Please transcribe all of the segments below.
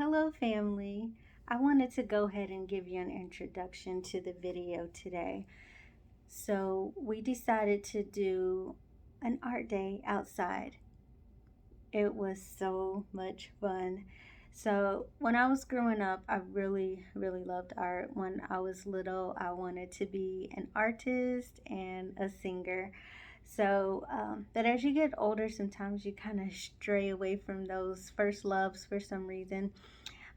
Hello, family. I wanted to go ahead and give you an introduction to the video today. So, we decided to do an art day outside. It was so much fun. So, when I was growing up, I really loved art. When I was little, I wanted to be an artist and a singer. But as you get older, sometimes you kind of stray away from those first loves for some reason.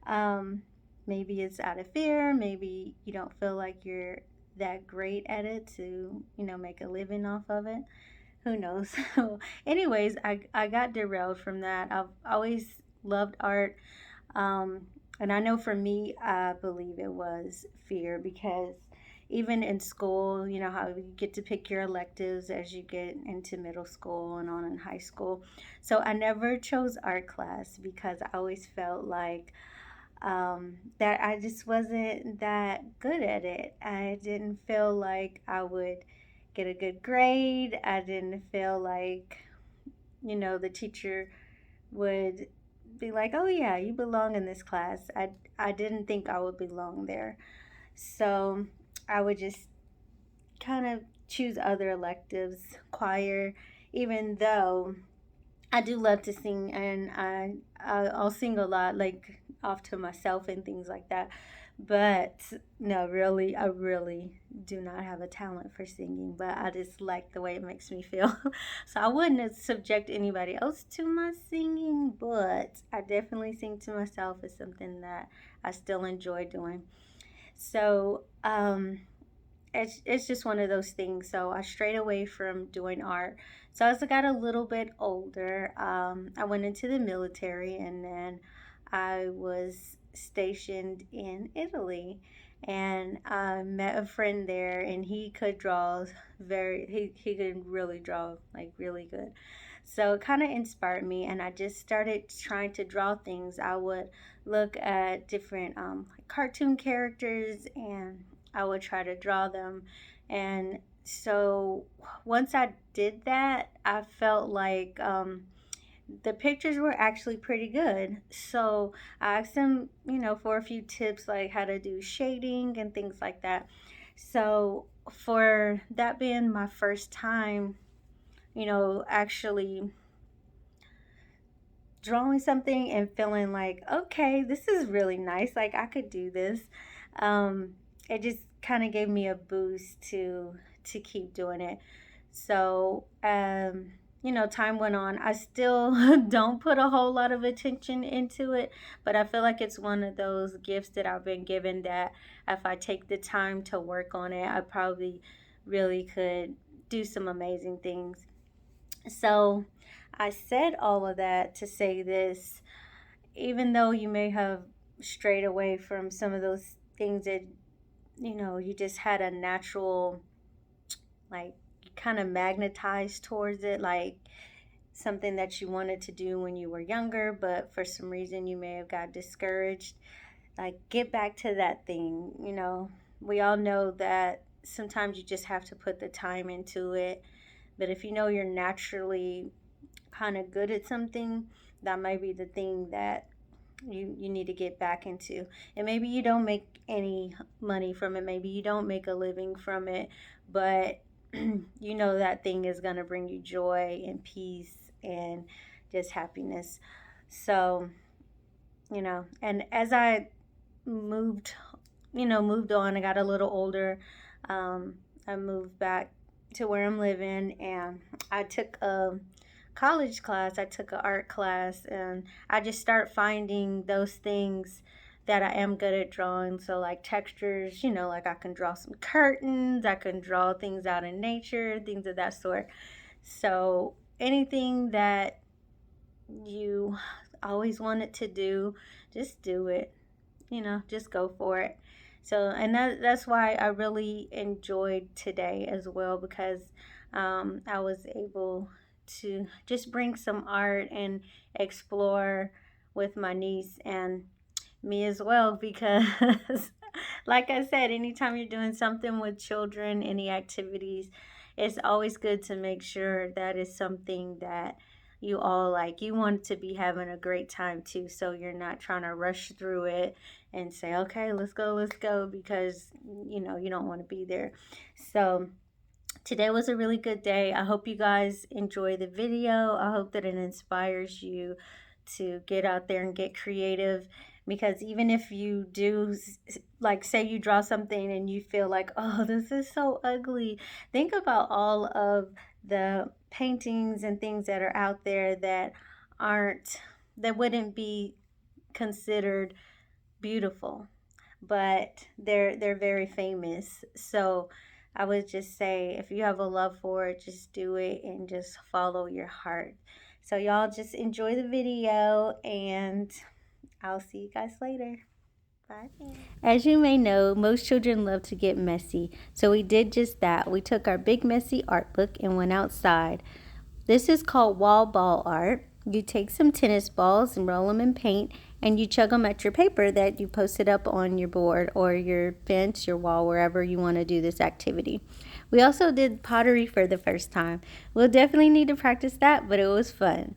Um, Maybe it's out of fear. Maybe you don't feel like you're that great at it to, make a living off of it. Who knows? So, anyways, I got derailed from that. I've always loved art. And I know for me, I believe it was fear because even in school, you know how you get to pick your electives as you get into middle school and on in high school. So I never chose art class because I always felt like that I just wasn't that good at it. I didn't feel like I would get a good grade. I didn't feel like, the teacher would be like, oh, yeah, you belong in this class. I didn't think I would belong there. So I would just kind of choose other electives, choir, even though I do love to sing, and I'll sing a lot, like off to myself and things like that. But no, really, I really do not have a talent for singing. But I just like the way it makes me feel. So I wouldn't subject anybody else to my singing, but I definitely sing to myself. It's something that I still enjoy doing. So it's just one of those things. So I strayed away from doing art. So as I got a little bit older, I went into the military, and then I was stationed in Italy, and I met a friend there, and he could draw he could really draw, like, really good. So it kind of inspired me, and I just started trying to draw things. I would look at different like cartoon characters, and I would try to draw them. And so once I did that, I felt like the pictures were actually pretty good. So I asked him, for a few tips like how to do shading and things like that. So for that being my first time, actually drawing something and feeling like, okay, this is really nice. Like I could do this. It just kind of gave me a boost to keep doing it. So, time went on. I still don't put a whole lot of attention into it, but I feel like it's one of those gifts that I've been given that if I take the time to work on it, I probably really could do some amazing things. So, I said all of that to say this, even though you may have strayed away from some of those things that, you just had a natural, like, kind of magnetized towards it, like something that you wanted to do when you were younger, but for some reason you may have got discouraged. Like, get back to that thing. We all know that sometimes you just have to put the time into it. But if you know you're naturally kind of good at something, that might be the thing that you need to get back into. And maybe you don't make any money from it, maybe you don't make a living from it, but you know that thing is going to bring you joy and peace and just happiness. So, and as I moved, moved on, I got a little older. I moved back to where I'm living, and I took a college class. I took an art class, and I just start finding those things that I am good at drawing. So, like textures, like I can draw some curtains, I can draw things out in nature, things of that sort. So, anything that you always wanted to do, just do it. Just go for it. So, and that's why I really enjoyed today as well, because I was able to just bring some art and explore with my niece and me as well, because like I said, anytime you're doing something with children, any activities, it's always good to make sure that is something that you all like, you want to be having a great time too. So you're not trying to rush through it and say, okay, let's go, because, you don't want to be there. So today was a really good day. I hope you guys enjoy the video. I hope that it inspires you to get out there and get creative, because even if you do, like, say you draw something and you feel like, oh, this is so ugly, think about all of the paintings and things that are out there that aren't, that wouldn't be considered beautiful, but they're very famous. So I would just say, if you have a love for it, just do it and just follow your heart. So y'all just enjoy the video, and I'll see you guys later. Bye. As you may know, most children love to get messy. So we did just that. We took our big messy art book and went outside. This is called wall ball art. You take some tennis balls and roll them in paint, and you chug them at your paper that you posted up on your board or your fence, your wall, wherever you want to do this activity. We also did pottery for the first time. We'll definitely need to practice that, but it was fun.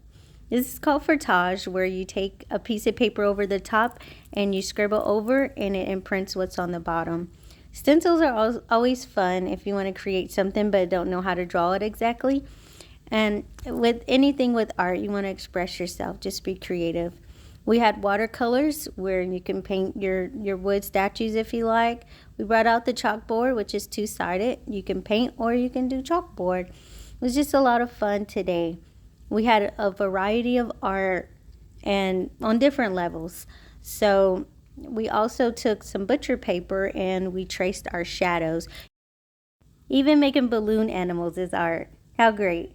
This is called frottage, where you take a piece of paper over the top and you scribble over, and it imprints what's on the bottom. Stencils are always fun if you want to create something but don't know how to draw it exactly. And with anything with art, you want to express yourself. Just be creative. We had watercolors where you can paint your wood statues if you like. We brought out the chalkboard, which is two-sided. You can paint or you can do chalkboard. It was just a lot of fun today. We had a variety of art and on different levels. So we also took some butcher paper and we traced our shadows. Even making balloon animals is art. How great.